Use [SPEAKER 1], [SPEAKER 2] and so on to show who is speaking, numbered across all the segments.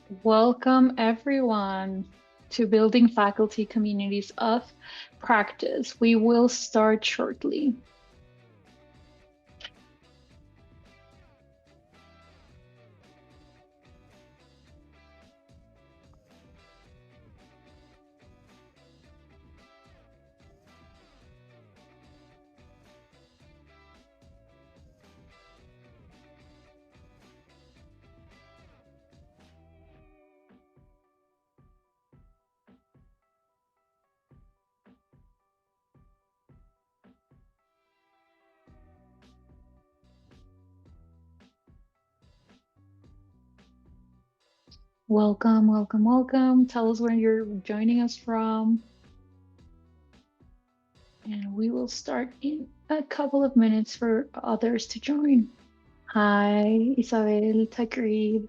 [SPEAKER 1] Welcome, everyone, to Building Faculty Communities of Practice. We will start shortly. Welcome, welcome, welcome. Tell us where you're joining us from. And we will start in a couple of minutes for others to join. Hi, Isabel, Takrib.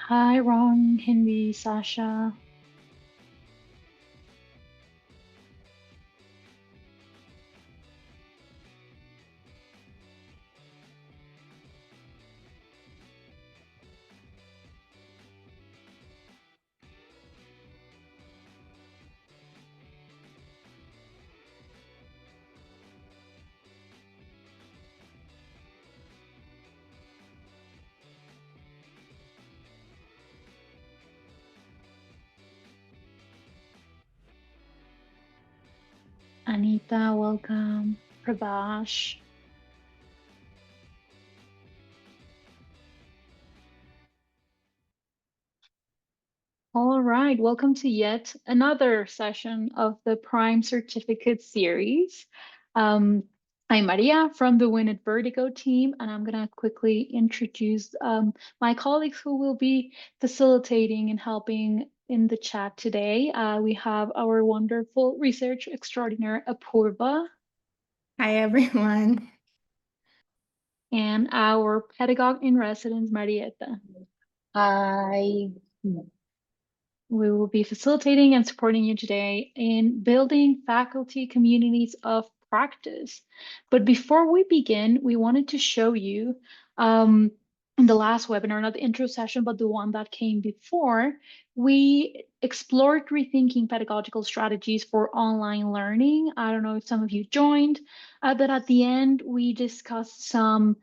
[SPEAKER 1] Hi, Ron, Hindi, Sasha. Anita, welcome. Prabhash. All right, welcome to yet another session of the Prime Certificate series. Um, I'm Maria from the Win at Vertigo team, and I'm going to quickly introduce my colleagues who will be facilitating and helping in the chat today. We have our wonderful research extraordinaire, Apurva,
[SPEAKER 2] Hi, everyone.
[SPEAKER 1] and our pedagogue in residence, Marietta.
[SPEAKER 3] Hi.
[SPEAKER 1] We will be facilitating and supporting you today in building faculty communities of practice. But before we begin, we wanted to show you in the last webinar, not the intro session, but the one that came before, we explored rethinking pedagogical strategies for online learning. I don't know if some of you joined, but at the end, we discussed some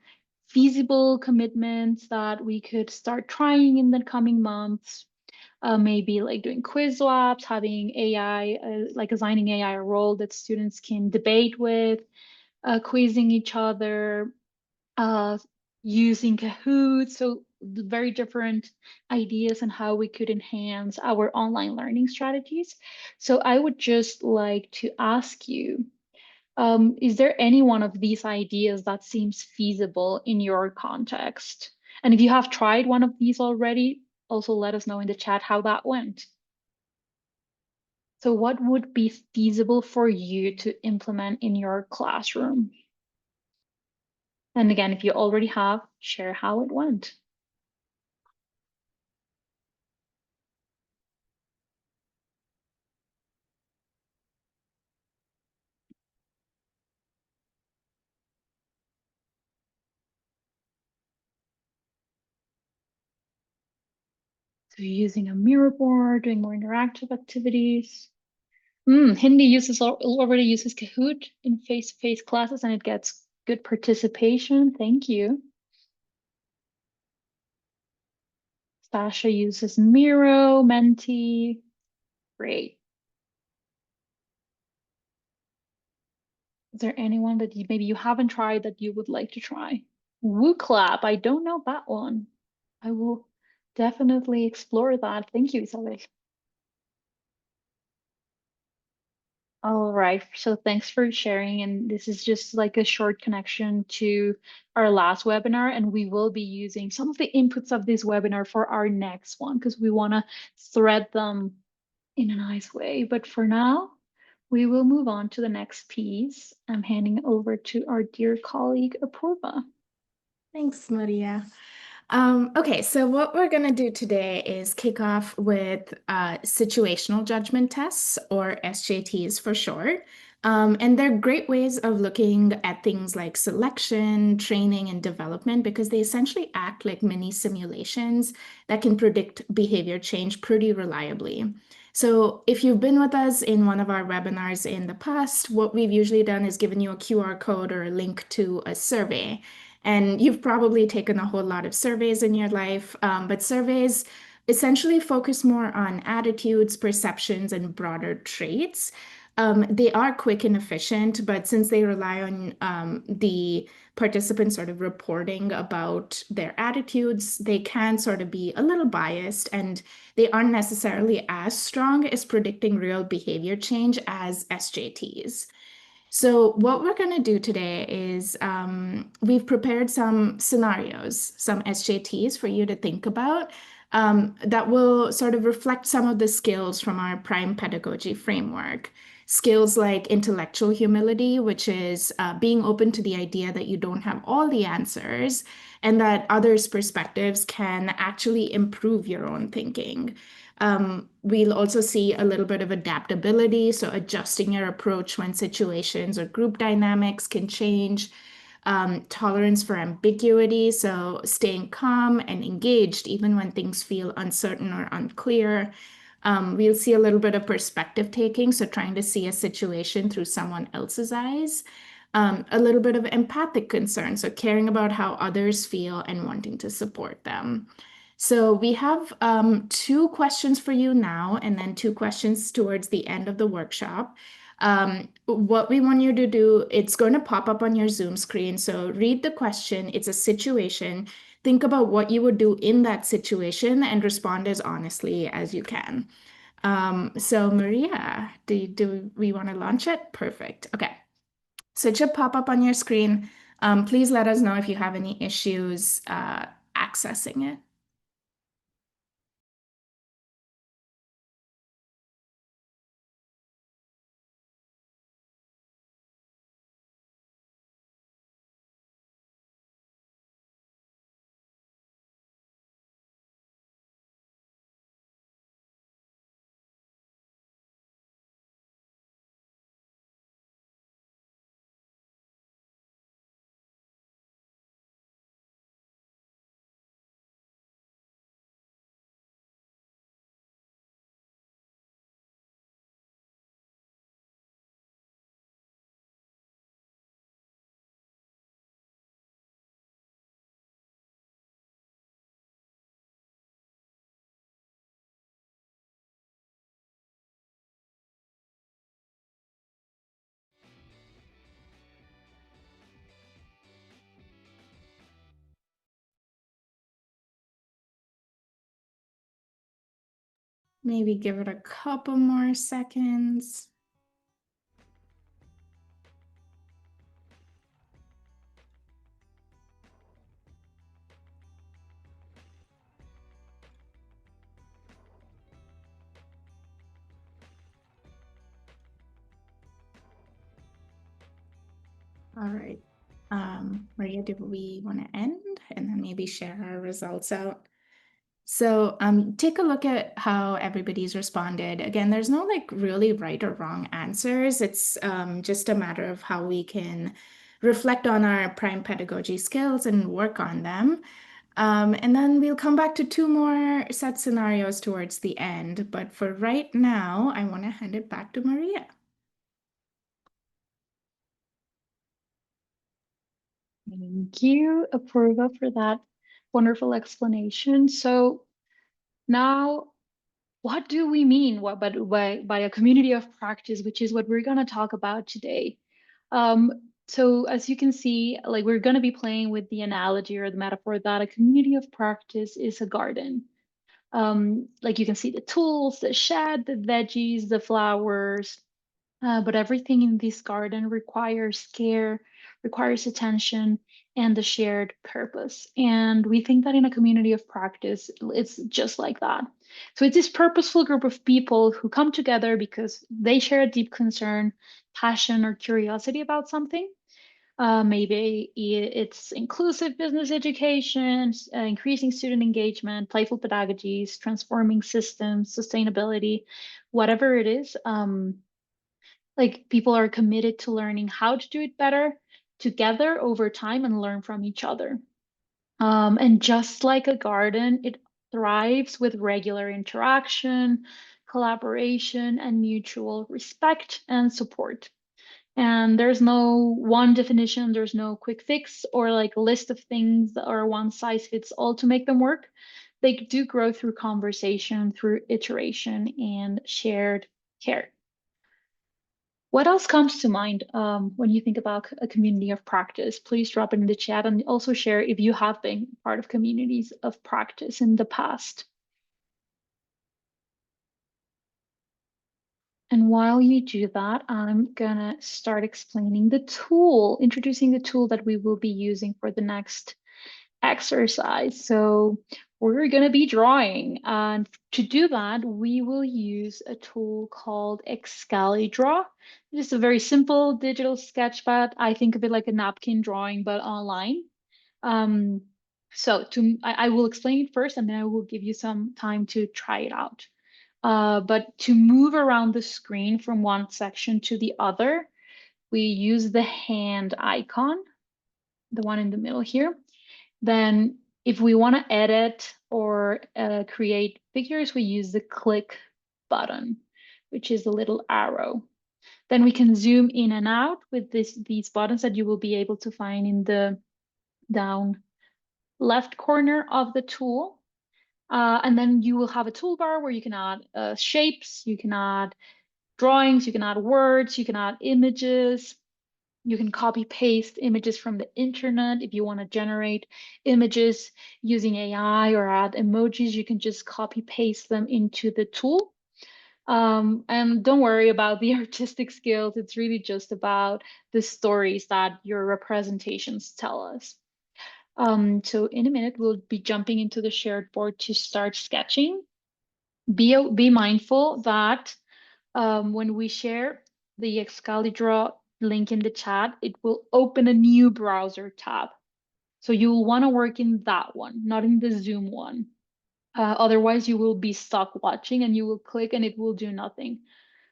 [SPEAKER 1] feasible commitments that we could start trying in the coming months, maybe like doing quiz swaps, having AI, like assigning AI a role that students can debate with, quizzing each other, uh, using Kahoot. So very different ideas on how we could enhance our online learning strategies. So I would just like to ask you, is there any one of these ideas that seems feasible in your context? And if you have tried one of these already, also let us know in the chat how that went. So what would be feasible for you to implement in your classroom? And again, if you already have, share how it went. So using a mirror board, doing more interactive activities. Hindi already uses Kahoot in face-to-face classes and it gets good participation. Thank you. Sasha uses Miro, Menti. Great. Is there anyone that maybe you haven't tried that you would like to try? WooClap, I don't know that one. I will definitely explore that. Thank you, Isabel. All right, so thanks for sharing. And this is just like a short connection to our last webinar, and we will be using some of the inputs of this webinar for our next one because we want to thread them in a nice way. But for now, We will move on to the next piece. I'm handing over to our dear colleague, Apurva.
[SPEAKER 2] Thanks, Maria. Okay, so what we're going to do today is kick off with situational judgment tests, or SJTs for short. And they're great ways of looking at things like selection, training, and development because they essentially act like mini simulations that can predict behavior change pretty reliably. So if you've been with us in one of our webinars in the past, what we've usually done is given you a QR code or a link to a survey. And you've probably taken a whole lot of surveys in your life, but surveys essentially focus more on attitudes, perceptions, and broader traits. They are quick and efficient, but since they rely on the participants sort of reporting about their attitudes, they can sort of be a little biased and they aren't necessarily as strong as predicting real behavior change as SJTs. So what we're going to do today is we've prepared some scenarios, some SJTs for you to think about that will sort of reflect some of the skills from our prime pedagogy framework. Skills like intellectual humility, which is being open to the idea that you don't have all the answers and that others' perspectives can actually improve your own thinking. We'll also see a little bit of adaptability, so adjusting your approach when situations or group dynamics can change. Tolerance for ambiguity, so staying calm and engaged even when things feel uncertain or unclear. We'll see a little bit of perspective taking, so trying to see a situation through someone else's eyes. A little bit of empathic concern, so caring about how others feel and wanting to support them. So we have two questions for you now, and then two questions towards the end of the workshop. What we want you to do, it's going to pop up on your Zoom screen. So read the question. It's a situation. Think about what you would do in that situation and respond as honestly as you can. So Maria, do we want to launch it? Perfect. Okay. So it should pop up on your screen. Please let us know if you have any issues accessing it. Maybe give it a couple more seconds. All right. Maria, do we want to end and then maybe share our results out? So take a look at how everybody's responded. Again, there's no like really right or wrong answers. It's just a matter of how we can reflect on our prime pedagogy skills and work on them. And then we'll come back to two more set scenarios towards the end. But for right now, I want to hand it back to Maria.
[SPEAKER 1] Thank you, Apurva, for that wonderful explanation. So now, what do we mean by a community of practice, which is what we're going to talk about today? So as you can see, like we're going to be playing with the analogy or the metaphor that a community of practice is a garden. Like you can see the tools, the shed, the veggies, the flowers, but everything in this garden requires care, requires attention, and the shared purpose. And we think that in a community of practice, it's just like that. So it's this purposeful group of people who come together because they share a deep concern, passion, or curiosity about something. Maybe it's inclusive business education, increasing student engagement, playful pedagogies, transforming systems, sustainability, whatever it is. Like people are committed to learning how to do it better together over time and learn from each other. And just like a garden, it thrives with regular interaction, collaboration, and mutual respect and support. And there's no one definition, there's no quick fix or like list of things or one size fits all to make them work. They do grow through conversation, through iteration, and shared care. What else comes to mind when you think about a community of practice? Please drop it in the chat and also share if you have been part of communities of practice in the past. And while you do that, I'm gonna start explaining the tool, introducing the tool that we will be using for the next exercise. So we're going to be drawing. And to do that, we will use a tool called Excalidraw. It's a very simple digital sketchpad. I think of it like a napkin drawing, but online. Um, I will explain it first, and then I will give you some time to try it out. But to move around the screen from one section to the other, we use the hand icon, the one in the middle here. Then if we want to edit or create figures, we use the click button, which is a little arrow. Then we can zoom in and out with these buttons that you will be able to find in the down left corner of the tool. And then you will have a toolbar where you can add shapes, you can add drawings, you can add words, you can add images. You can copy paste images from the internet. If you want to generate images using AI or add emojis, you can just copy paste them into the tool. And don't worry about the artistic skills. It's really just about the stories that your representations tell us. So in a minute, we'll be jumping into the shared board to start sketching. Be mindful that when we share the Excalidraw link in the chat, it will open a new browser tab. So you'll want to work in that one, not in the Zoom one. Otherwise, you will be stuck watching and you will click and it will do nothing.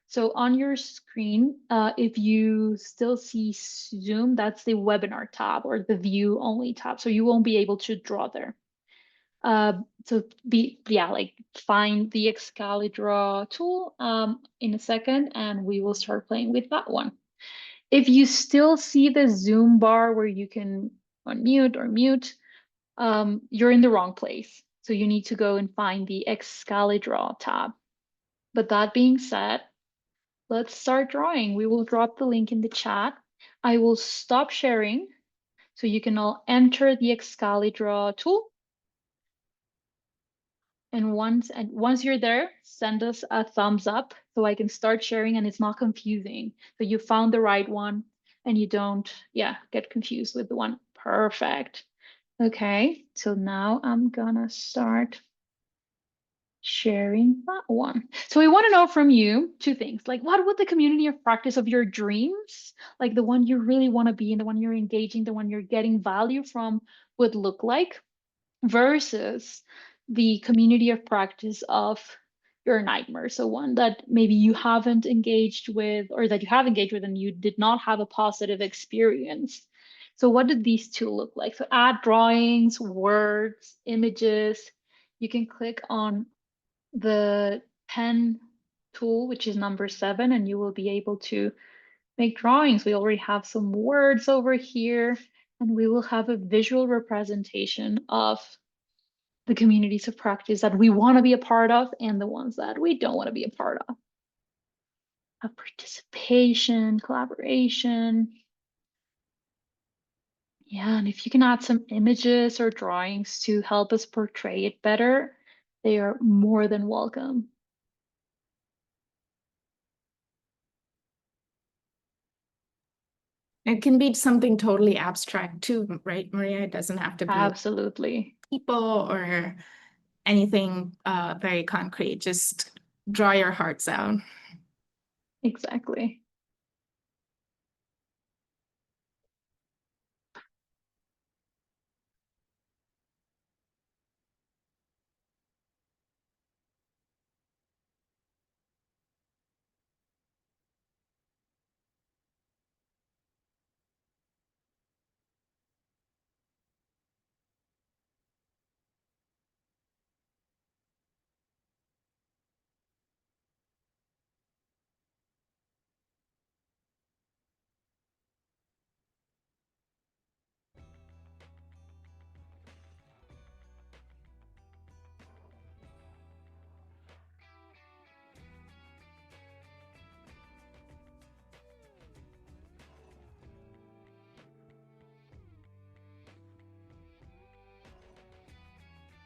[SPEAKER 1] So on your screen, if you still see Zoom, that's the webinar tab or the view only tab. So you won't be able to draw there. So find the Excalidraw tool in a second and we will start playing with that one. If you still see the Zoom bar where you can unmute or mute, you're in the wrong place. So you need to go and find the Excalidraw tab. But that being said, let's start drawing. We will drop the link in the chat. I will stop sharing so you can all enter the Excalidraw tool. And once you're there, send us a thumbs up so I can start sharing and it's not confusing. So you found the right one and you don't, get confused with the one. Perfect. Okay, so now I'm gonna start sharing that one. So we want to know from you two things, like what would the community of practice of your dreams, like the one you really want to be in, the one you're engaging, the one you're getting value from would look like, versus the community of practice of your nightmare. So one that maybe you haven't engaged with or that you have engaged with and you did not have a positive experience. So what did these two look like? So add drawings, words, images. You can click on the pen tool, which is number 7, and you will be able to make drawings. We already have some words over here, and we will have a visual representation of the communities of practice that we want to be a part of and the ones that we don't want to be a part of. A participation, collaboration. Yeah, and if you can add some images or drawings to help us portray it better, they are more than welcome.
[SPEAKER 2] It can be something totally abstract too, right, Maria? It doesn't have to be
[SPEAKER 1] Absolutely.
[SPEAKER 2] people or anything very concrete. Just draw your hearts out.
[SPEAKER 1] Exactly.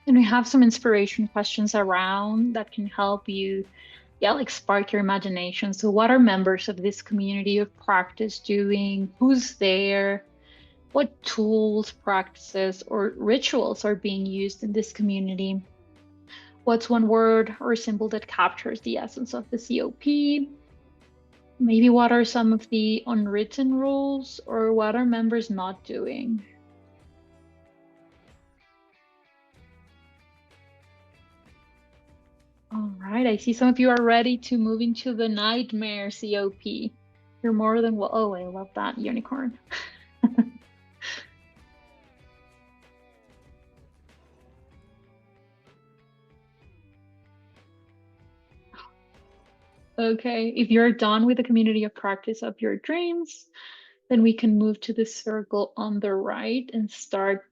[SPEAKER 1] And we have some inspiration questions around that can help you, yeah, like spark your imagination. So, what are members of this community of practice doing? Who's there? What tools, practices, or rituals are being used in this community? What's one word or symbol that captures the essence of the COP? Maybe what are some of the unwritten rules, or what are members not doing? All right, I see some of you are ready to move into the nightmare COP. You're more than well. Oh, I love that unicorn. Okay, if you're done with the community of practice of your dreams, then we can move to the circle on the right and start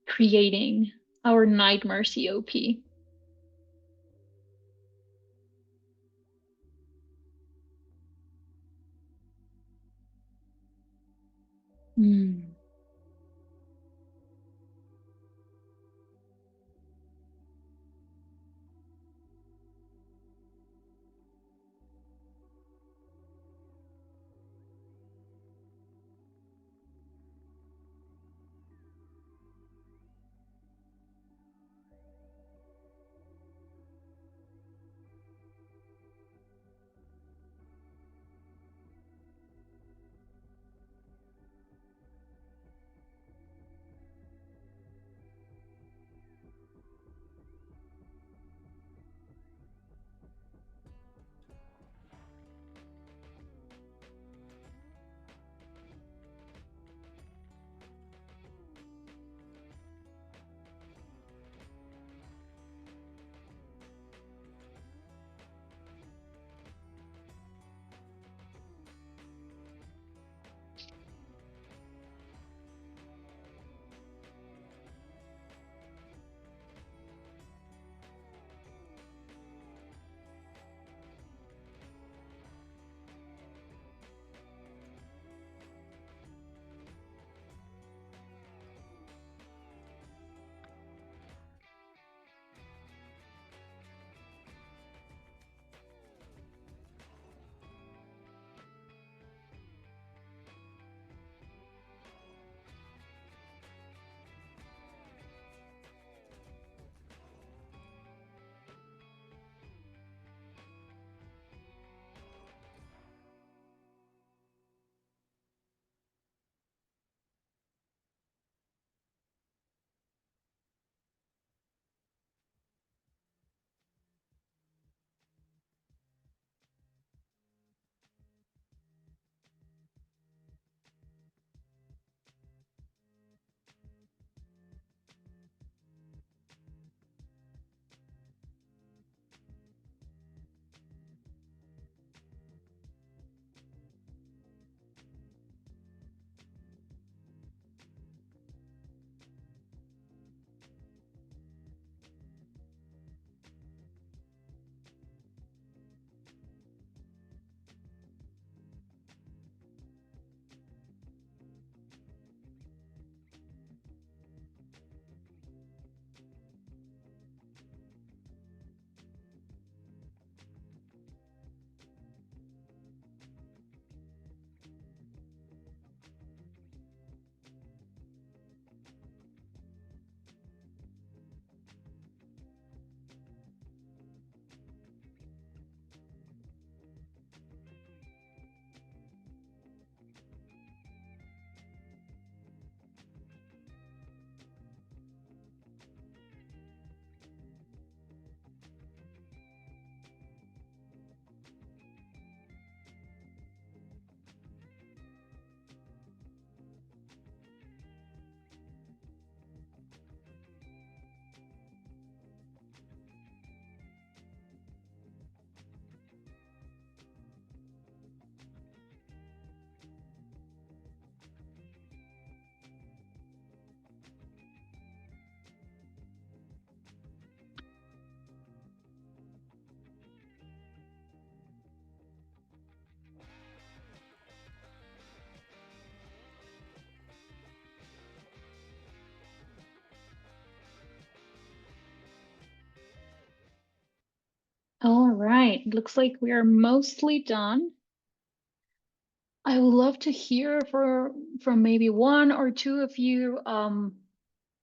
[SPEAKER 1] creating our nightmare COP. Hmm. right, looks like we are mostly done. I would love to hear from maybe one or two of you.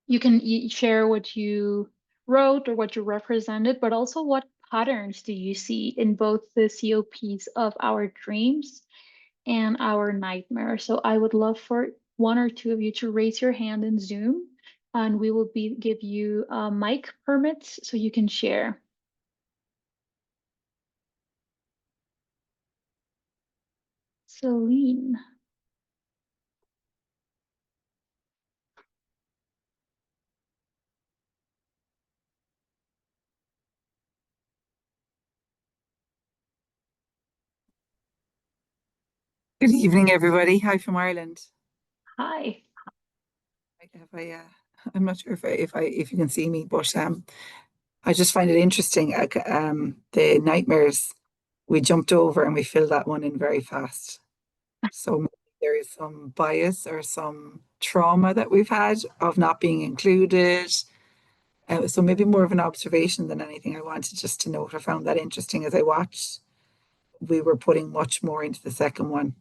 [SPEAKER 1] You can share what you wrote or what you represented, but also what patterns do you see in both the COPs of our dreams and our nightmare? So I would love for one or two of you to raise your hand in Zoom, and we will give you mic permits so you can share. Celine.
[SPEAKER 4] Good evening, everybody. Hi from Ireland.
[SPEAKER 1] Hi.
[SPEAKER 4] I'm not sure if you can see me, but I just find it interesting. The nightmares we jumped over and we filled that one in very fast. So maybe there is some bias or some trauma that we've had of not being included. So maybe more of an observation than anything. I wanted just to note. I found that interesting as I watched. We were putting much more into the second one.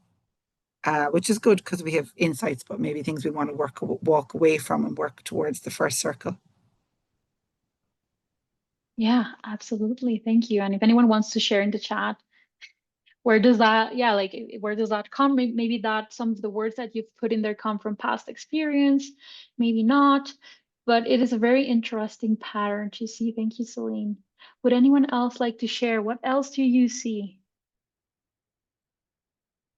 [SPEAKER 4] Which is good because we have insights, but maybe things we want to walk away from and work towards the first circle.
[SPEAKER 1] Yeah, absolutely. Thank you. And if anyone wants to share in the chat, where does that, yeah, like where does that come? Maybe that some of the words that you've put in there come from past experience, maybe not, but it is a very interesting pattern to see. Thank you, Celine. Would anyone else like to share? What else do you see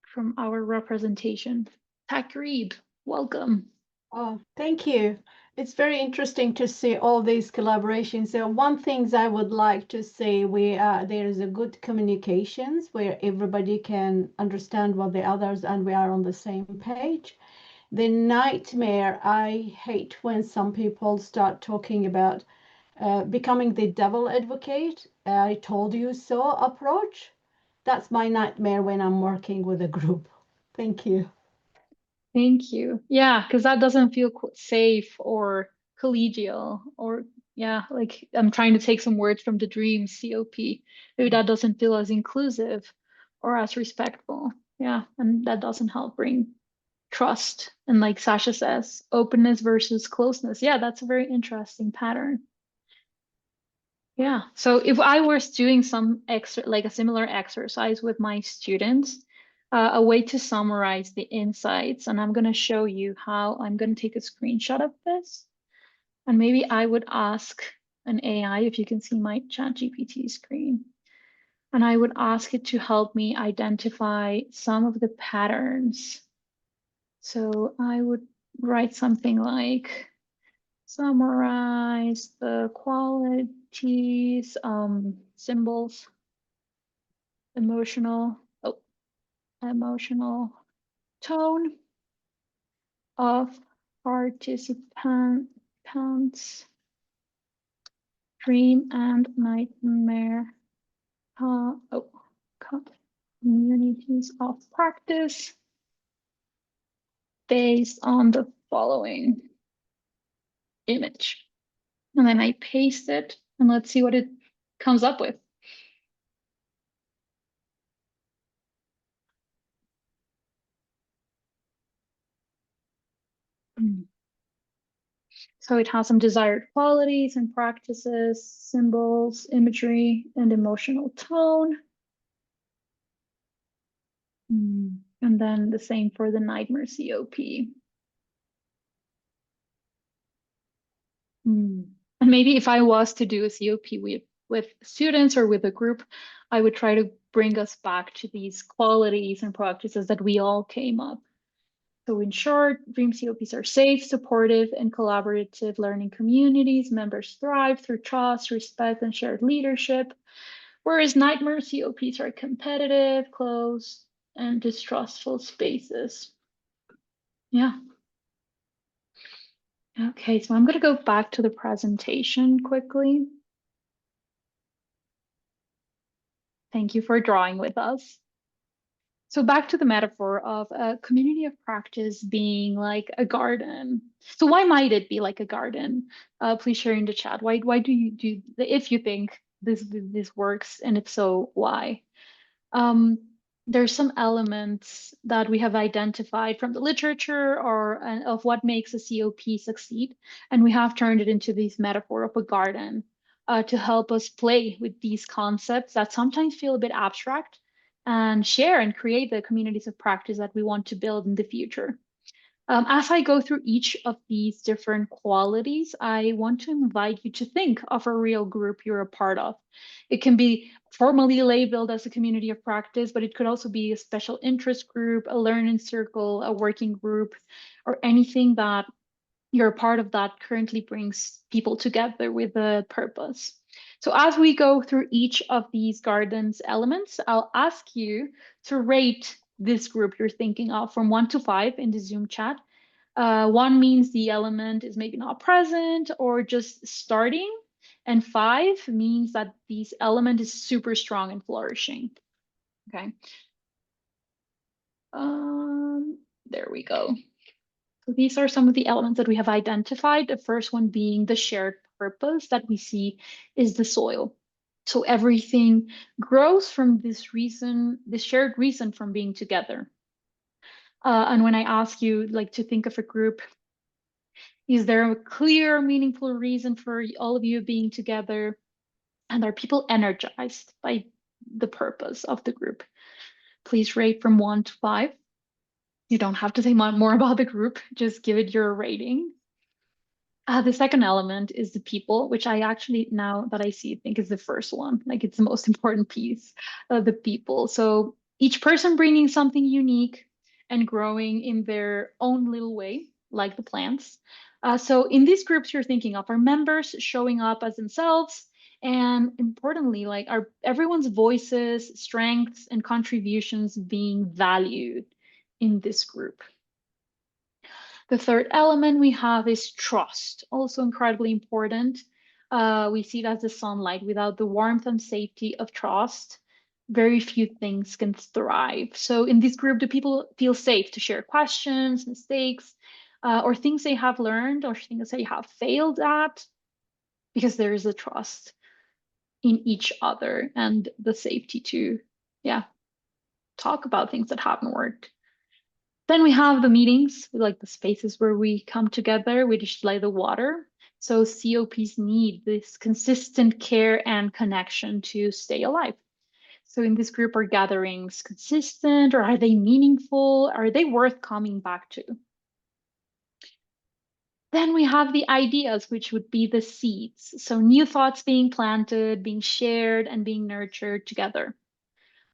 [SPEAKER 1] from our representation? Takrib, welcome.
[SPEAKER 5] Oh, thank you. It's very interesting to see all these collaborations. So one thing I would like to say, there is a good communications where everybody can understand what the others and we are on the same page. The nightmare, I hate when some people start talking about becoming the devil advocate. I told you so approach. That's my nightmare when I'm working with a group. Thank you.
[SPEAKER 1] Thank you. Yeah, because that doesn't feel safe or collegial or yeah, like I'm trying to take some words from the dream COP. Maybe that doesn't feel as inclusive or as respectful. Yeah, and that doesn't help bring trust. And like Sasha says, openness versus closeness. Yeah, that's a very interesting pattern. Yeah. So if I was doing some extra, like a similar exercise with my students, a way to summarize the insights, and I'm going to show you how I'm going to take a screenshot of this. And maybe I would ask an AI, if you can see my chat GPT screen, and I would ask it to help me identify some of the patterns. So I would write something like, summarize the qualities, symbols, emotional, emotional tone of participants, dream and nightmare, communities of practice based on the following image. And then I paste it and let's see what it comes up with. So it has some desired qualities and practices, symbols, imagery, and emotional tone. And then the same for the nightmare COP. And maybe if I was to do a COP with students or with a group, I would try to bring us back to these qualities and practices that we all came up. So in short, dream COPs are safe, supportive, and collaborative learning communities. Members thrive through trust, respect, and shared leadership. Whereas nightmare COPs are competitive, closed, and distrustful spaces. Yeah. Okay, so I'm going to go back to the presentation quickly. Thank you for drawing with us. So back to the metaphor of a community of practice being like a garden. So why might it be like a garden? Please share in the chat. Why do you do if you think this works, and if so, why? There's some elements that we have identified from the literature or of what makes a COP succeed, and we have turned it into this metaphor of a garden to help us play with these concepts that sometimes feel a bit abstract and share and create the communities of practice that we want to build in the future. As I go through each of these different qualities, I want to invite you to think of a real group you're a part of. It can be formally labeled as a community of practice, but it could also be a special interest group, a learning circle, a working group, or anything that you're a part of that currently brings people together with a purpose. So as we go through each of these gardens elements, I'll ask you to rate this group you're thinking of from 1 to 5 in the Zoom chat. 1 means the element is maybe not present or just starting, and 5 means that this element is super strong and flourishing. Okay. There we go. So these are some of the elements that we have identified. The first one being the shared purpose that we see is the soil. So everything grows from this reason, this shared reason from being together. And when I ask you like to think of a group, is there a clear, meaningful reason for all of you being together? And are people energized by the purpose of the group? Please rate from 1 to 5. You don't have to say more about the group, just give it your rating. The second element is the people, which I actually, now that I see, think is the first one. Like it's the most important piece, the people. So each person bringing something unique and growing in their own little way, like the plants. So in these groups you're thinking of are members showing up as themselves, and importantly, like are everyone's voices, strengths, and contributions being valued in this group. The third element we have is trust, also incredibly important. We see it as the sunlight. Without the warmth and safety of trust, very few things can thrive. So in this group, do people feel safe to share questions, mistakes, or things they have learned or things they have failed at? Because there is a trust in each other and the safety to, yeah, talk about things that haven't worked. Then we have the meetings, like the spaces where we come together, we just like the water. So COPs need this consistent care and connection to stay alive. So in this group, are gatherings consistent, or are they meaningful? Are they worth coming back to? Then we have the ideas, which would be the seeds. So new thoughts being planted, being shared, and being nurtured together.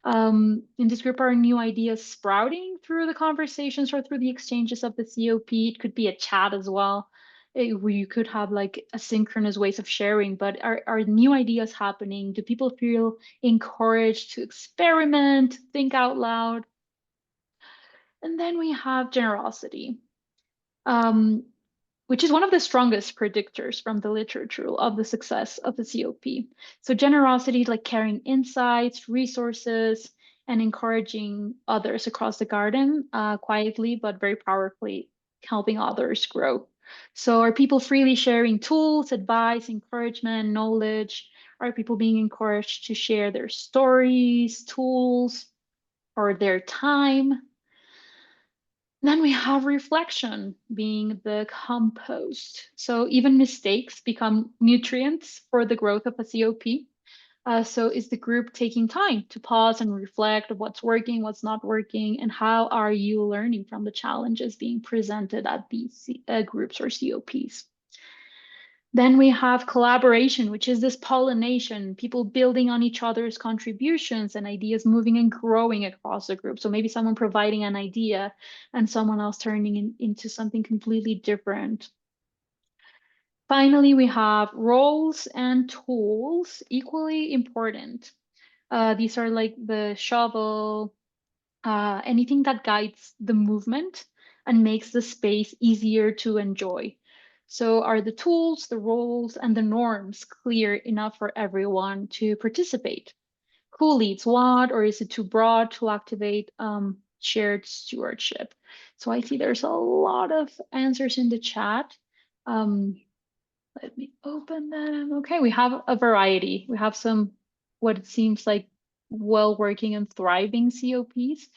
[SPEAKER 1] In this group are new ideas sprouting through the conversations or through the exchanges of the COP. It could be a chat as well, where you could have like asynchronous ways of sharing, but are new ideas happening? Do people feel encouraged to experiment, think out loud? And then we have generosity. Which is one of the strongest predictors from the literature of the success of the COP. So generosity, like carrying insights, resources, and encouraging others across the garden quietly, but very powerfully, helping others grow. So are people freely sharing tools, advice, encouragement, knowledge? Are people being encouraged to share their stories, tools, or their time? Then we have reflection being the compost. So even mistakes become nutrients for the growth of a COP. So is the group taking time to pause and reflect of what's working, what's not working, and how are you learning from the challenges being presented at these groups or COPs? Then we have collaboration, which is this pollination, people building on each other's contributions and ideas moving and growing across the group. So maybe someone providing an idea and someone else turning into something completely different. Finally, we have roles and tools, equally important. These are like the shovel, anything that guides the movement and makes the space easier to enjoy. So are the tools, the roles, and the norms clear enough for everyone to participate? Who leads what, or is it too broad to activate shared stewardship? So I see there's a lot of answers in the chat. Let me open them. Okay, we have a variety. We have some what it seems like well-working and thriving COPs.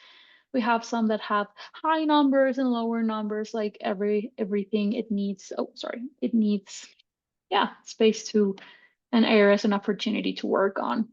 [SPEAKER 1] We have some that have high numbers and lower numbers, like everything it needs. Oh, sorry, it needs, yeah, space to and areas and opportunity to work on.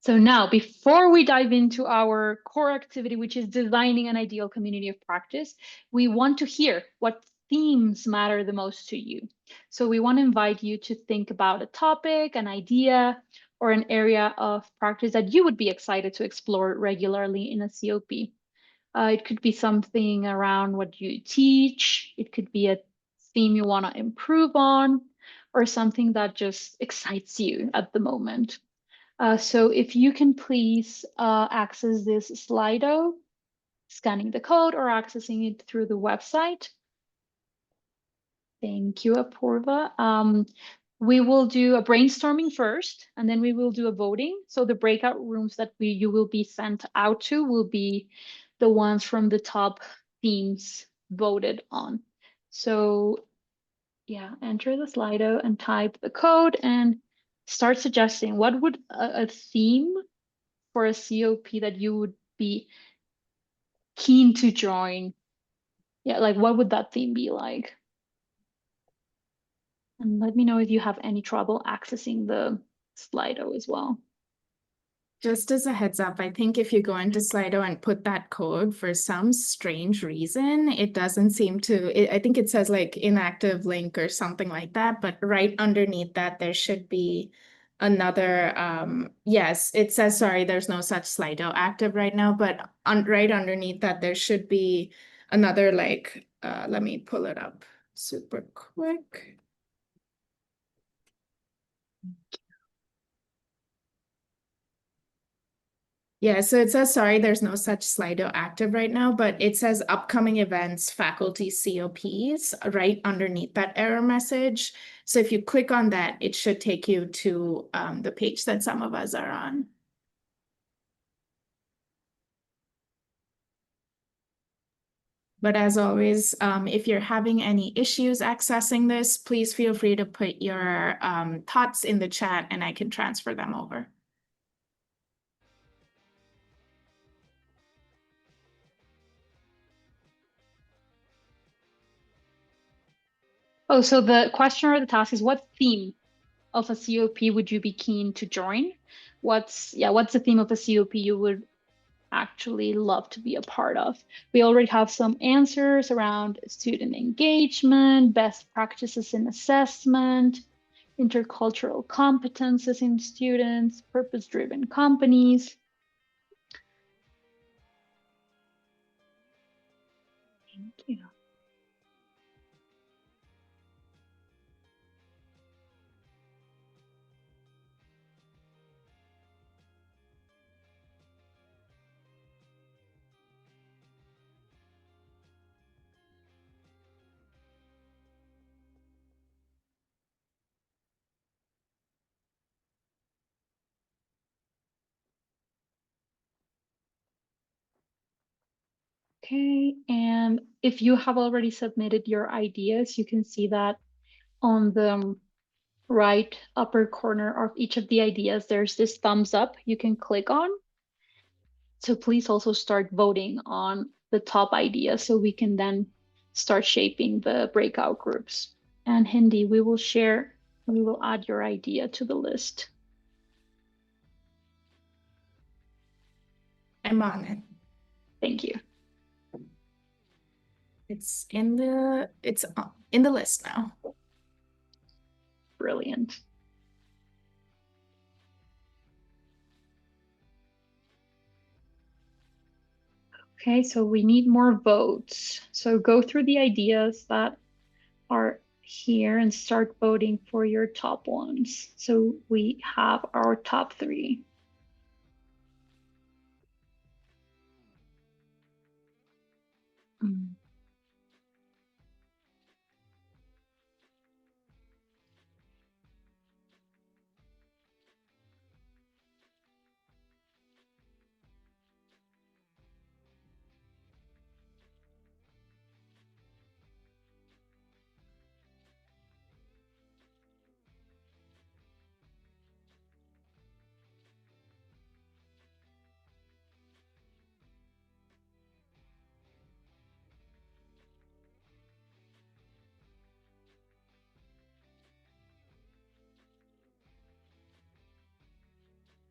[SPEAKER 1] So now, before we dive into our core activity, which is designing an ideal community of practice, we want to hear what themes matter the most to you. So we want to invite you to think about a topic, an idea, or an area of practice that you would be excited to explore regularly in a COP. It could be something around what you teach. It could be a theme you want to improve on, or something that just excites you at the moment. So if you can please access this Slido, scanning the code or accessing it through the website. Thank you, Apurva. We will do a brainstorming first, and then we will do a voting. So the breakout rooms that you will be sent out to will be the ones from the top themes voted on. So yeah, enter the Slido and type the code and start suggesting what would a theme for a COP that you would be keen to join? Yeah, like what would that theme be like? And let me know if you have any trouble accessing the Slido as well.
[SPEAKER 2] Just as a heads up, I think if you go into Slido and put that code for some strange reason, it doesn't seem to, I think it says like inactive link or something like that, but right underneath that, there should be another, yes, it says, sorry, there's no such Slido active right now, but right underneath that, there should be another like, let me pull it up super quick. Yeah, so it says, sorry, there's no such Slido active right now, but it says upcoming events, faculty COPs right underneath that error message. So if you click on that, it should take you to the page that some of us are on. But as always, if you're having any issues accessing this, please feel free to put your thoughts in the chat and I can transfer them over.
[SPEAKER 1] Oh, so the question or the task is what theme of a COP would you be keen to join? What's the theme of a COP you would actually love to be a part of? We already have some answers around student engagement, best practices in assessment, intercultural competences in students, purpose-driven companies. Thank you. Okay, and if you have already submitted your ideas, you can see that on the right upper corner of each of the ideas, there's this thumbs up you can click on. So please also start voting on the top idea so we can then start shaping the breakout groups. And Hindi, we will add your idea to the list.
[SPEAKER 2] I'm on it.
[SPEAKER 1] Thank you.
[SPEAKER 2] It's in the list now.
[SPEAKER 1] Brilliant. Okay, so we need more votes. So go through the ideas that are here and start voting for your top ones. So we have our top 3.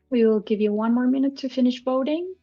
[SPEAKER 1] We will give you 1 more minute to finish voting.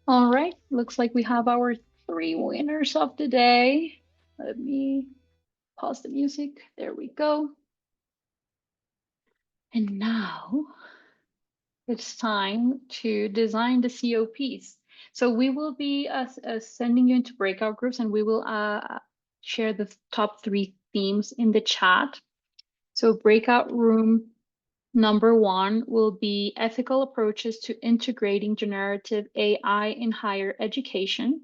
[SPEAKER 1] All right, looks like we have our 3 winners of the day. Let me pause the music. There we go. And now it's time to design the COPs. So we will be sending you into breakout groups, and we will share the top 3 themes in the chat. So breakout room number 1 will be ethical approaches to integrating generative AI in higher education.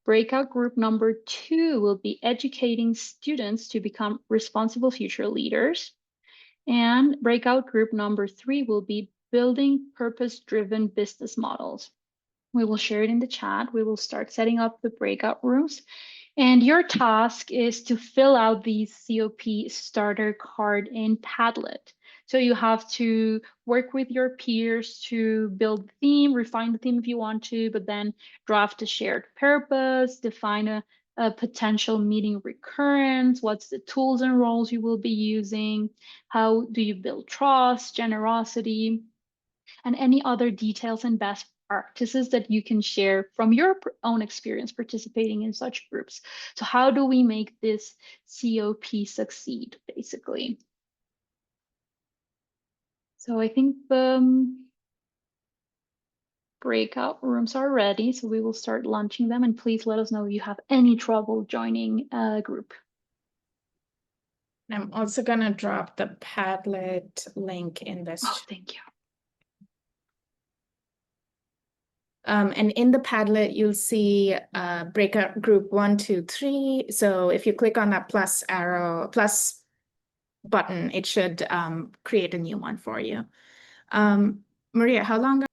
[SPEAKER 1] Breakout group number 2 will be educating students to become responsible future leaders. And breakout group number 3 will be building purpose-driven business models. We will share it in the chat. We will start setting up the breakout rooms. And your task is to fill out the COP starter card in Padlet. So you have to work with your peers to build the theme, refine the theme if you want to, but then draft a shared purpose, define a potential meeting recurrence, what's the tools and roles you will be using, how do you build trust, generosity, and any other details and best practices that you can share from your own experience participating in such groups. So how do we make this COP succeed, basically? So I think the breakout rooms are ready, so we will start launching them. And please let us know if you have any trouble joining a group.
[SPEAKER 2] I'm also gonna drop the Padlet link in this.
[SPEAKER 1] Oh, thank you.
[SPEAKER 2] And in the Padlet, you'll see breakout group 1, 2, 3. So if you click on that plus arrow, plus button, it should create a new one for you. Maria, how long?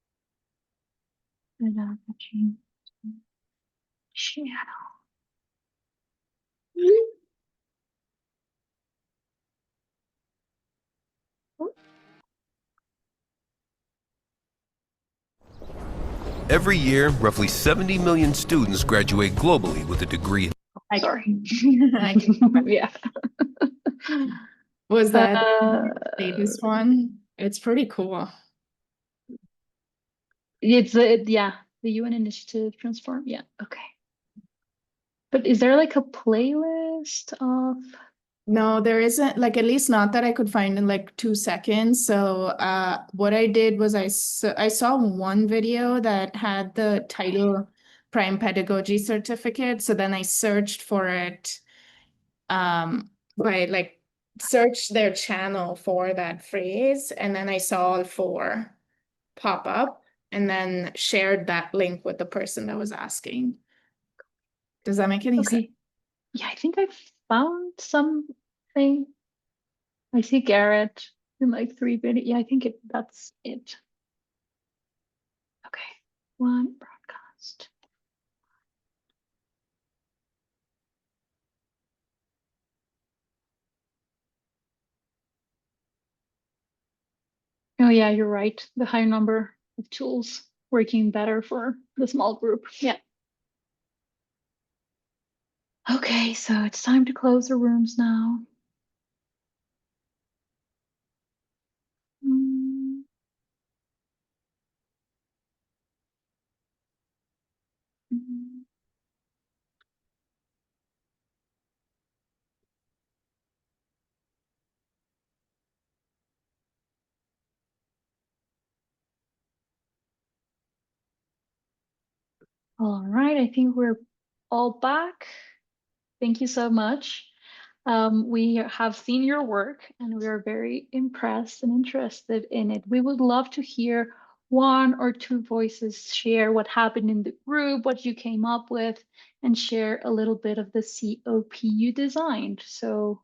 [SPEAKER 6] Every year, roughly 70 million students graduate globally with a degree.
[SPEAKER 1] Sorry. Yeah.
[SPEAKER 2] Was that the latest one? It's pretty cool.
[SPEAKER 1] It's yeah, the UN initiative transform. Yeah, okay. But is there like a playlist of?
[SPEAKER 2] No, there isn't, like, at least not that I could find in like 2 seconds. So what I did was I saw one video that had the title PRME Pedagogy certificate. So then I searched for it by like searched their channel for that phrase, and then I saw all 4 pop up and then shared that link with the person that was asking. Does that make any sense?
[SPEAKER 1] Okay. Yeah, I think I found something. I see Garrett in like 3 videos. Yeah, I think that's it. Okay. One broadcast. Oh yeah, you're right. The high number of tools working better for the small group. Yeah. Okay, so it's time to close the rooms now. Mm. Mm. All right, I think we're all back. Thank you so much. We have seen your work and we are very impressed and interested in it. We would love to hear one or two voices share what happened in the group, what you came up with, and share a little bit of the COP you designed. So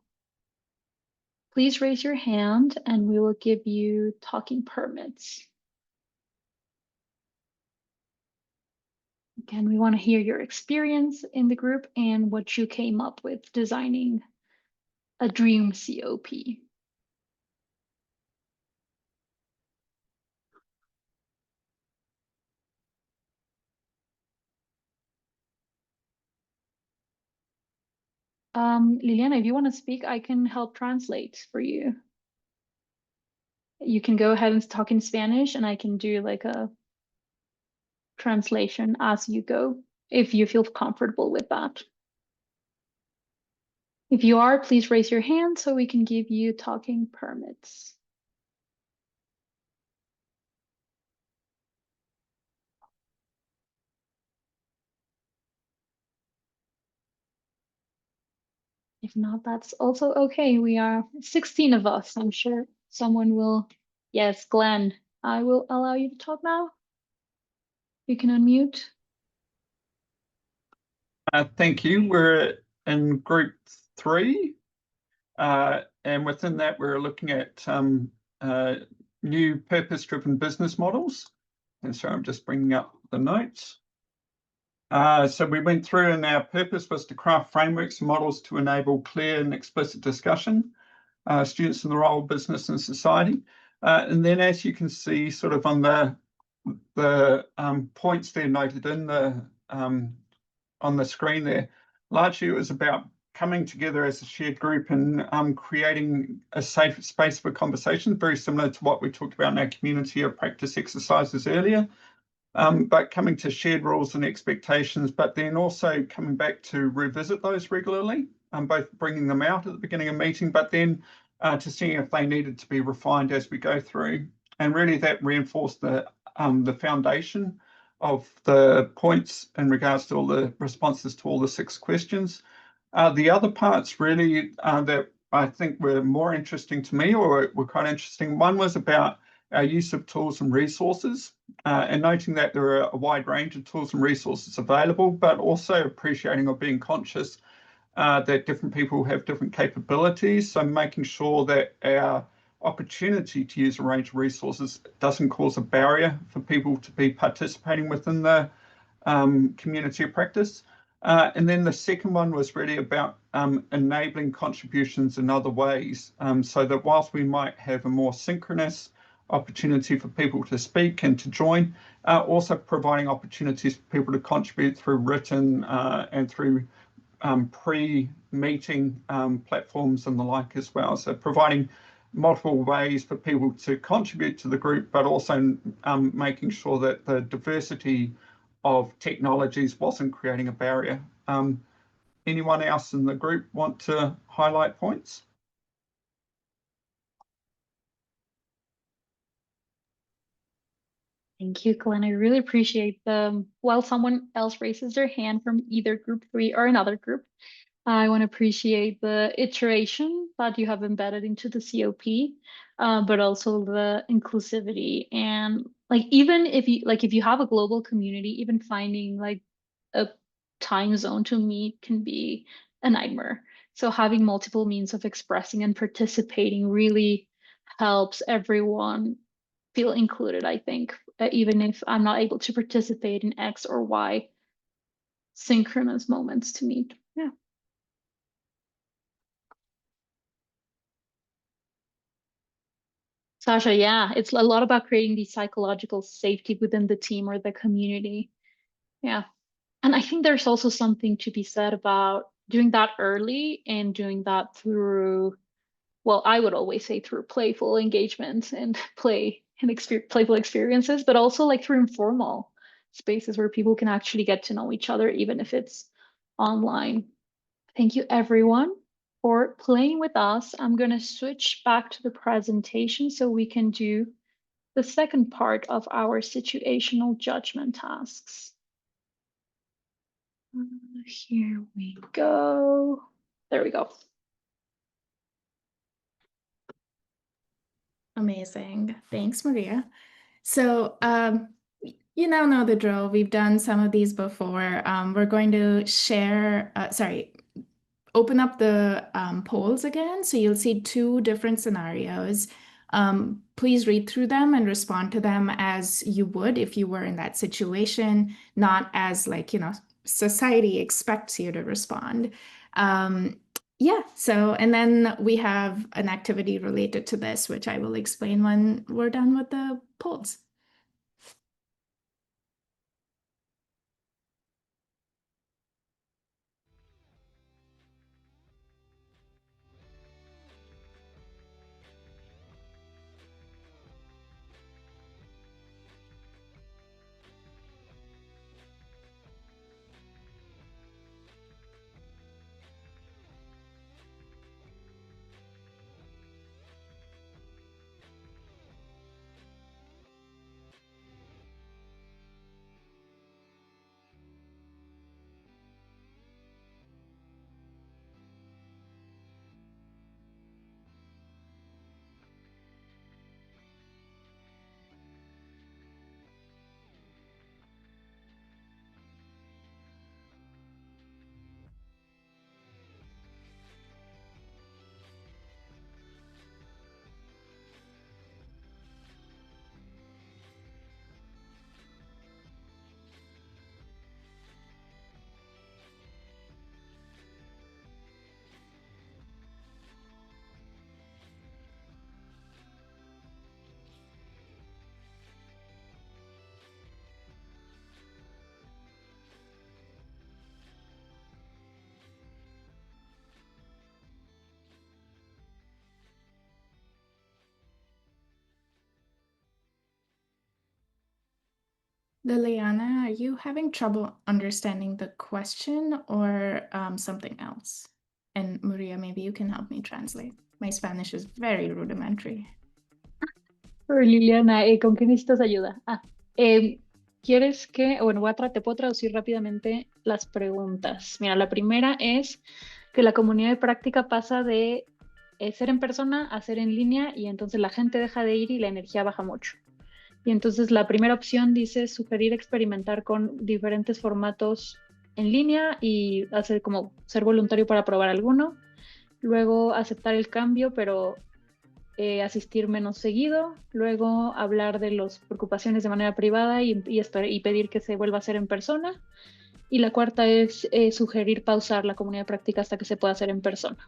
[SPEAKER 1] please raise your hand and we will give you talking permits. Again, we want to hear your experience in the group and what you came up with designing a dream COP. Liliana, if you want to speak, I can help translate for you. You can go ahead and talk in Spanish and I can do like a translation as you go, if you feel comfortable with that. If you are, please raise your hand so we can give you talking permits. If not, that's also okay. We are 16 of us. I'm sure someone will. Yes, Glenn, I will allow you to talk now. You can unmute.
[SPEAKER 7] Thank you. We're in group 3, and within that, we're looking at new purpose-driven business models. And so I'm just bringing up the notes. So we went through, and our purpose was to craft frameworks and models to enable clear and explicit discussion, students in the role of business and society. And then, as you can see, sort of on the points there noted in the on the screen there, largely it was about coming together as a shared group and creating a safe space for conversation, very similar to what we talked about in our community of practice exercises earlier. But coming to shared rules and expectations, but then also coming back to revisit those regularly, both bringing them out at the beginning of meeting, but then to seeing if they needed to be refined as we go through. And really that reinforced the foundation of the points in regards to all the responses to all the 6 questions. The other parts really that I think were more interesting to me, or were quite interesting, one was about our use of tools and resources, and noting that there are a wide range of tools and resources available, but also appreciating or being conscious that different people have different capabilities. So making sure that our opportunity to use a range of resources doesn't cause a barrier for people to be participating within the community of practice. And then the second one was really about enabling contributions in other ways, so that whilst we might have a more synchronous opportunity for people to speak and to join, also providing opportunities for people to contribute through written and through pre-meeting platforms and the like as well. So providing multiple ways for people to contribute to the group, but also making sure that the diversity of technologies wasn't creating a barrier. Anyone else in the group want to highlight points?
[SPEAKER 1] Thank you, Glenn. I really appreciate while someone else raises their hand from either group 3 or another group, I want to appreciate the iteration that you have embedded into the COP, but also the inclusivity. And like, even if you have a global community, even finding like a time zone to meet can be a nightmare. So having multiple means of expressing and participating really helps everyone feel included, I think, even if I'm not able to participate in X or Y synchronous moments to meet. Yeah. Sasha, yeah, it's a lot about creating the psychological safety within the team or the community. Yeah. And I think there's also something to be said about doing that early and doing that through, well, I would always say through playful engagement and play and playful experiences, but also like through informal spaces where people can actually get to know each other, even if it's online. Thank you, everyone, for playing with us. I'm going to switch back to the presentation so we can do the second part of our situational judgment tasks. Here we go. There we go.
[SPEAKER 2] Amazing. Thanks, Maria. So, you now know the drill. We've done some of these before. We're going to share, open up the polls again. So you'll see two different scenarios. Please read through them and respond to them as you would if you were in that situation, not as like, society expects you to respond. Yeah, so, and then we have an activity related to this, which I will explain when we're done with the polls. Liliana, are you having trouble understanding the question or something else? And Maria, maybe you can help me translate. My Spanish is very rudimentary.
[SPEAKER 1] Pero Liliana, ¿con qué necesitas ayuda? ¿Quieres que, bueno, te puedo traducir rápidamente las preguntas. Mira, la primera es que la comunidad de práctica pasa de ser en persona a ser en línea y entonces la gente deja de ir y la energía baja mucho. Y entonces la primera opción dice sugerir experimentar con diferentes formatos en línea y hacer como ser voluntario para probar alguno. Luego aceptar el cambio, pero asistir menos seguido. Luego hablar de las preocupaciones de manera privada y pedir que se vuelva a hacer en persona. Y la cuarta es sugerir pausar la comunidad de práctica hasta que se pueda hacer en persona.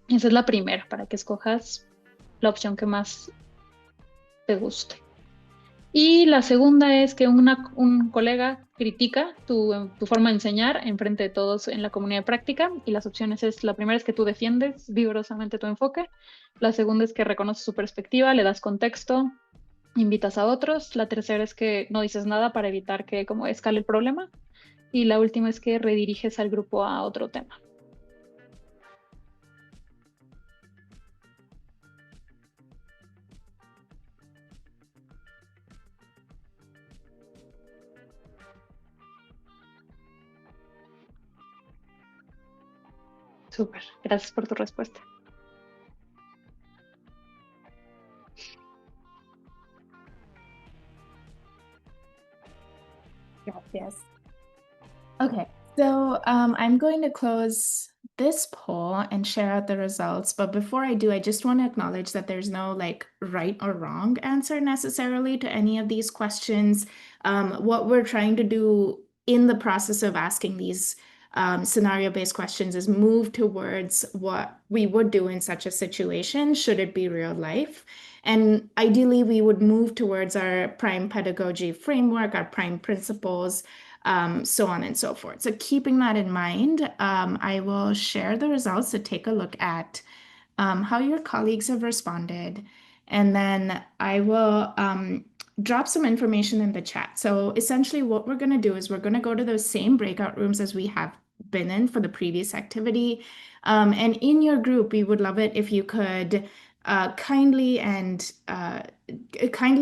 [SPEAKER 1] Esa es la primera, para que escojas la opción que más te guste. Y la segunda es que un colega critica tu forma de enseñar en frente de todos en la comunidad de práctica. Y las opciones es, la primera es que tú defiendes vigorosamente tu enfoque. La segunda es que reconoces su perspectiva, le das contexto, invitas a otros. La tercera es que no dices nada para evitar que como escale el problema. Y la última es que rediriges al grupo a otro tema. Súper, gracias por tu respuesta.
[SPEAKER 2] Yes. Okay, so I'm going to close this poll and share out the results. But before I do, I just want to acknowledge that there's no like right or wrong answer necessarily to any of these questions. What we're trying to do in the process of asking these scenario-based questions is move towards what we would do in such a situation, should it be real life. And ideally, we would move towards our PRME pedagogy framework, our PRME principles, so on and so forth. So keeping that in mind, I will share the results to take a look at how your colleagues have responded. And then I will drop some information in the chat. So essentially what we're going to do is we're going to go to those same breakout rooms as we have been in for the previous activity. And in your group, we would love it if you could kindly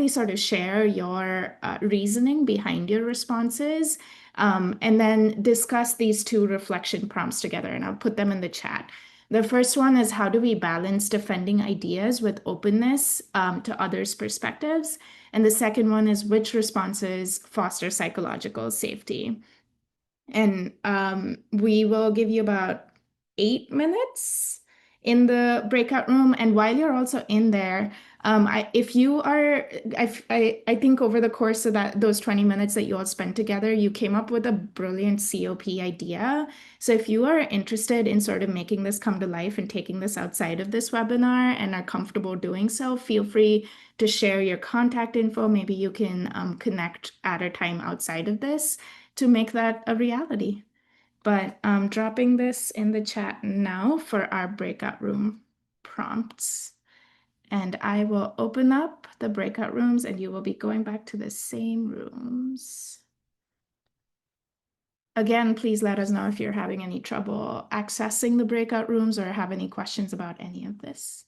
[SPEAKER 2] sort of share your reasoning behind your responses, and then discuss these two reflection prompts together, and I'll put them in the chat. The first one is, how do we balance defending ideas with openness to others' perspectives? And the second one is, which responses foster psychological safety? And we will give you about 8 minutes in the breakout room. And while you're also in there, if you are, I think over the course of those 20 minutes that you all spent together, you came up with a brilliant COP idea. So if you are interested in sort of making this come to life and taking this outside of this webinar and are comfortable doing so, feel free to share your contact info. Maybe you can connect at a time outside of this to make that a reality. But I'm dropping this in the chat now for our breakout room prompts. And I will open up the breakout rooms and you will be going back to the same rooms. Again, please let us know if you're having any trouble accessing the breakout rooms or have any questions about any of this.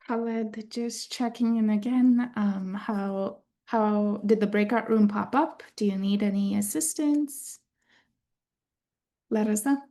[SPEAKER 2] Khaled, just checking in again. How did the breakout room pop up? Do you need any assistance? Let us know.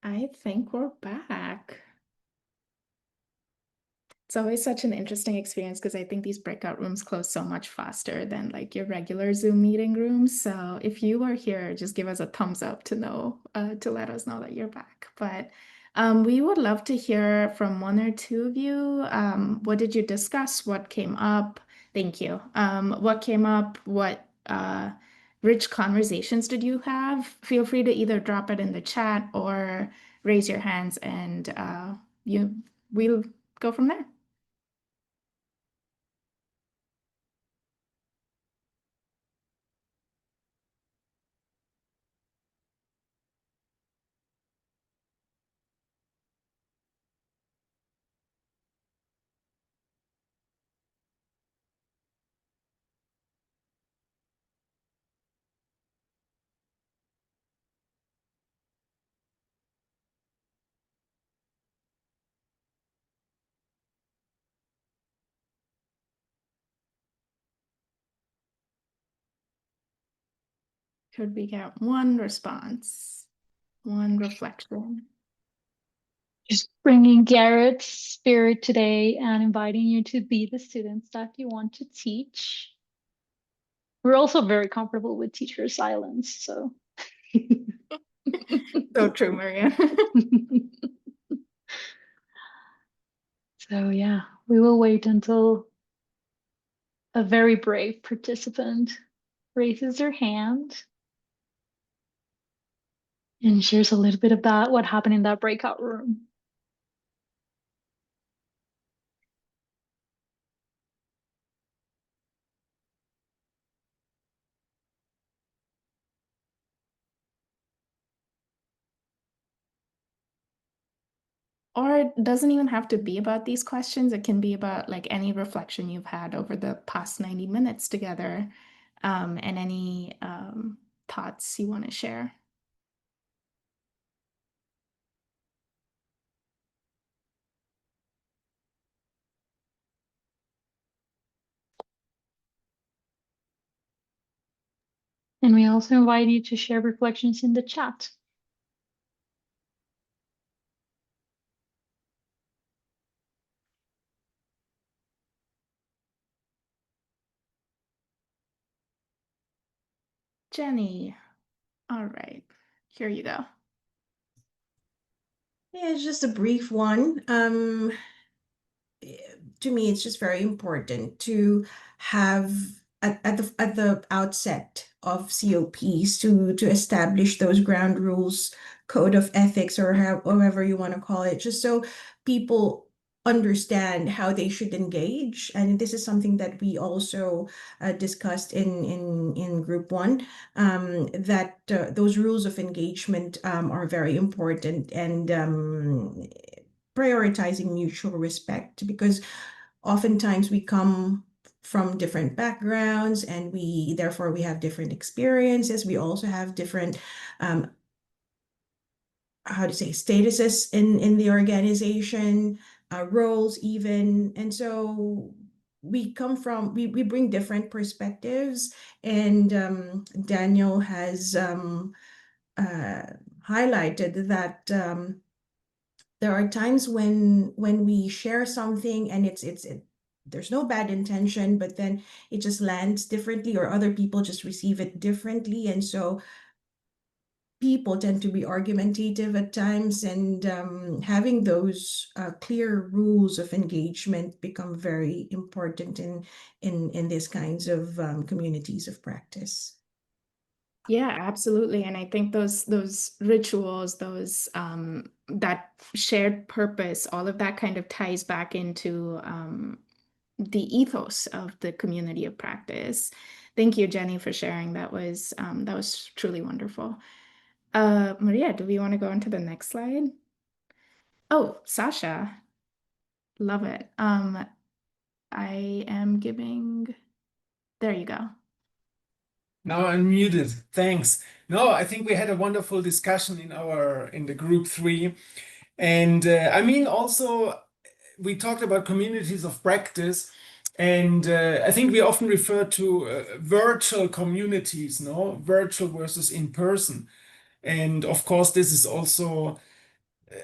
[SPEAKER 2] I think we're back. It's always such an interesting experience because I think these breakout rooms close so much faster than like your regular Zoom meeting rooms. So if you are here, just give us a thumbs up to know, to let us know that you're back. But we would love to hear from one or two of you. What did you discuss? What came up? Thank you. What came up? What rich conversations did you have? Feel free to either drop it in the chat or raise your hands and we'll go from there. Could we get one response, one reflection?
[SPEAKER 1] Just bringing Garrett's spirit today and inviting you to be the students that you want to teach. We're also very comfortable with teacher silence, so.
[SPEAKER 2] So true, Maria.
[SPEAKER 1] So yeah, we will wait until a very brave participant raises their hand and shares a little bit about what happened in that breakout room.
[SPEAKER 2] Or it doesn't even have to be about these questions. It can be about like any reflection you've had over the past 90 minutes together, and any thoughts you want to share.
[SPEAKER 1] And we also invite you to share reflections in the chat.
[SPEAKER 2] Jenny, all right, here you go.
[SPEAKER 8] Yeah, it's just a brief one. To me, it's just very important to have at the outset of COPs to establish those ground rules, code of ethics, or however you want to call it, just so people understand how they should engage. And this is something that we also discussed in group one, that those rules of engagement are very important, and prioritizing mutual respect, because oftentimes we come from different backgrounds, and therefore we have different experiences. We also have different how to say statuses in the organization, roles even. And so we bring different perspectives, and Daniel has highlighted that there are times when we share something and there's no bad intention, but then it just lands differently, or other people just receive it differently. And so people tend to be argumentative at times, and having those clear rules of engagement become very important in these kinds of communities of practice.
[SPEAKER 2] Yeah, absolutely. And I think those rituals, those that shared purpose, all of that kind of ties back into the ethos of the community of practice. Thank you, Jenny, for sharing. That was truly wonderful. Maria, do we want to go on to the next slide? Oh, Sasha. Love it. I am giving, there you go.
[SPEAKER 9] Now I'm muted. Thanks. No, I think we had a wonderful discussion in the group 3. And I mean, also, we talked about communities of practice. And I think we often refer to virtual communities, no? Virtual versus in person. And of course, this is also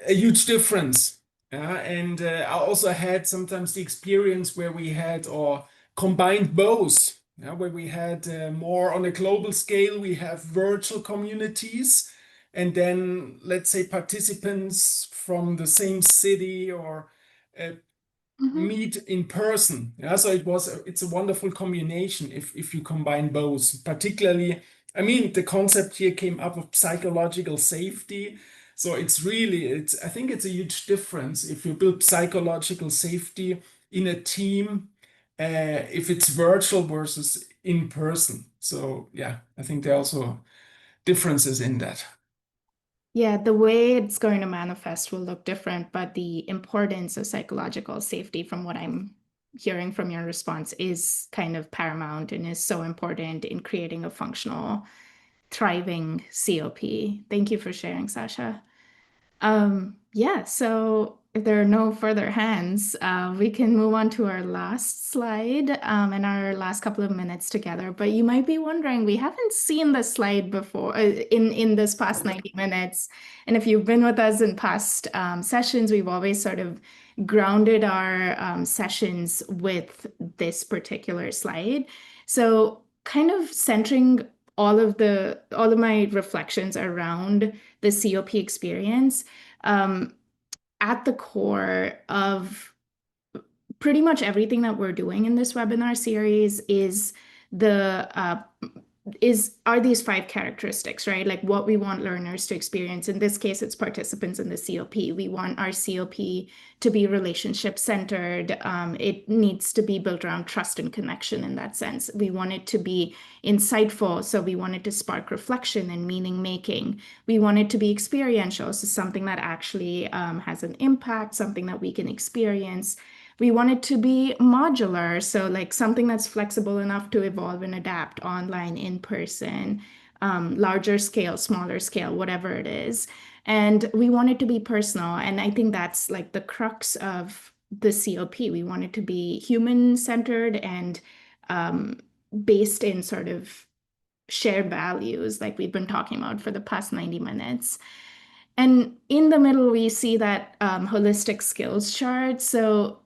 [SPEAKER 9] a huge difference. And I also had sometimes the experience where we had or combined both, where we had more on a global scale, we have virtual communities, and then let's say participants from the same city or uh, meet in person. So it's a wonderful combination if you combine both. Particularly, I mean, the concept here came up of psychological safety. So I think it's a huge difference if you build psychological safety in a team, if it's virtual versus in person. So yeah, I think there are also differences in that.
[SPEAKER 2] Yeah, the way it's going to manifest will look different, but the importance of psychological safety, from what I'm hearing from your response, is kind of paramount and is so important in creating a functional, thriving COP. Thank you for sharing, Sasha. Yeah, so if there are no further hands, we can move on to our last slide and our last couple of minutes together. But you might be wondering, we haven't seen this slide before in this past 90 minutes. And if you've been with us in past sessions, we've always sort of grounded our sessions with this particular slide. So kind of centering all of my reflections around the COP experience, at the core of pretty much everything that we're doing in this webinar series is are these 5 characteristics, right? Like what we want learners to experience. In this case, it's participants in the COP. We want our COP to be relationship centered. It needs to be built around trust and connection in that sense. We want it to be insightful. So we want it to spark reflection and meaning making. We want it to be experiential. So something that actually has an impact, something that we can experience. We want it to be modular, so like something that's flexible enough to evolve and adapt online, in person, larger scale, smaller scale, whatever it is. And we want it to be personal. And I think that's like the crux of the COP. We want it to be human-centered and based in sort of shared values, like we've been talking about for the past 90 minutes. And in the middle, we see that holistic skills chart. So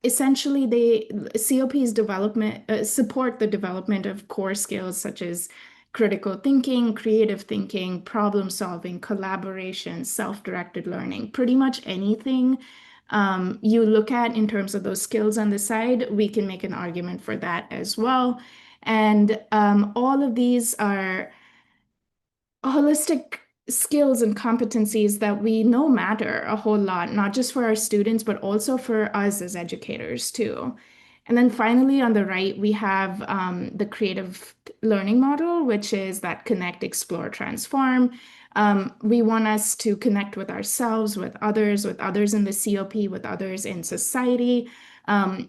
[SPEAKER 2] essentially, COP's development support the development of core skills such as critical thinking, creative thinking, problem solving, collaboration, self-directed learning. Pretty much anything you look at in terms of those skills on the side, we can make an argument for that as well. And all of these are holistic skills and competencies that we know matter a whole lot, not just for our students, but also for us as educators too. And then finally, on the right, we have the creative learning model, which is that connect, explore, transform. We want us to connect with ourselves, with others in the COP, with others in society.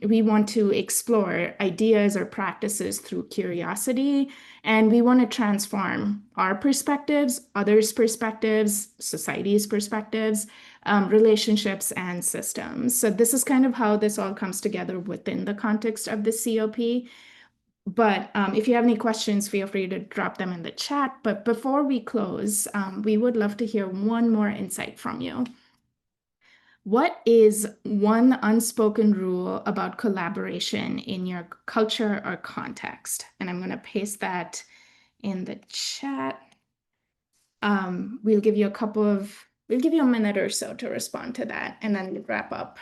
[SPEAKER 2] We want to explore ideas or practices through curiosity, and we want to transform our perspectives, others' perspectives, society's perspectives, relationships, and systems. So this is kind of how this all comes together within the context of the COP. But if you have any questions, feel free to drop them in the chat. But before we close, we would love to hear one more insight from you. What is one unspoken rule about collaboration in your culture or context? And I'm going to paste that in the chat. We'll give you a minute or so to respond to that, and then we'll wrap up.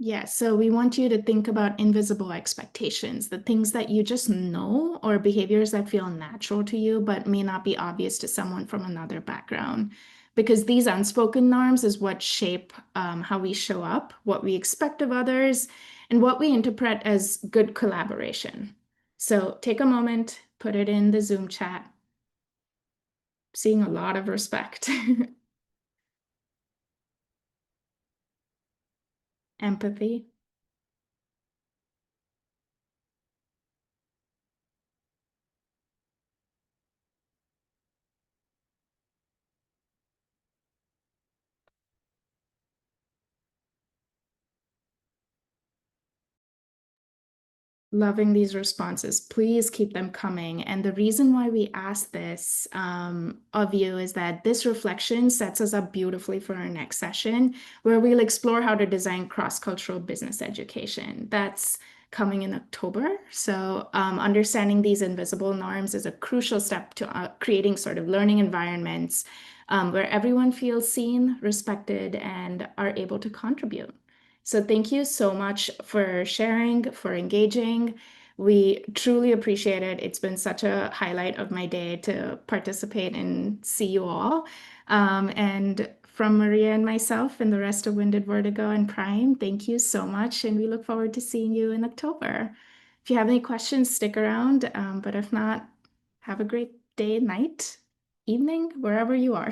[SPEAKER 2] Yeah, so we want you to think about invisible expectations, the things that you just know, or behaviors that feel natural to you, but may not be obvious to someone from another background. Because these unspoken norms is what shape how we show up, what we expect of others, and what we interpret as good collaboration. So take a moment, put it in the Zoom chat. Seeing a lot of respect. Empathy. Loving these responses. Please keep them coming. And the reason why we ask this of you is that this reflection sets us up beautifully for our next session, where we'll explore how to design cross-cultural business education. That's coming in October. So understanding these invisible norms is a crucial step to creating sort of learning environments where everyone feels seen, respected, and are able to contribute. So thank you so much for sharing, for engaging. We truly appreciate it. It's been such a highlight of my day to participate and see you all. And from Maria and myself and the rest of Winded Vertigo and Prime, thank you so much. And we look forward to seeing you in October. If you have any questions, stick around. But if not, have a great day, night, evening, wherever you are.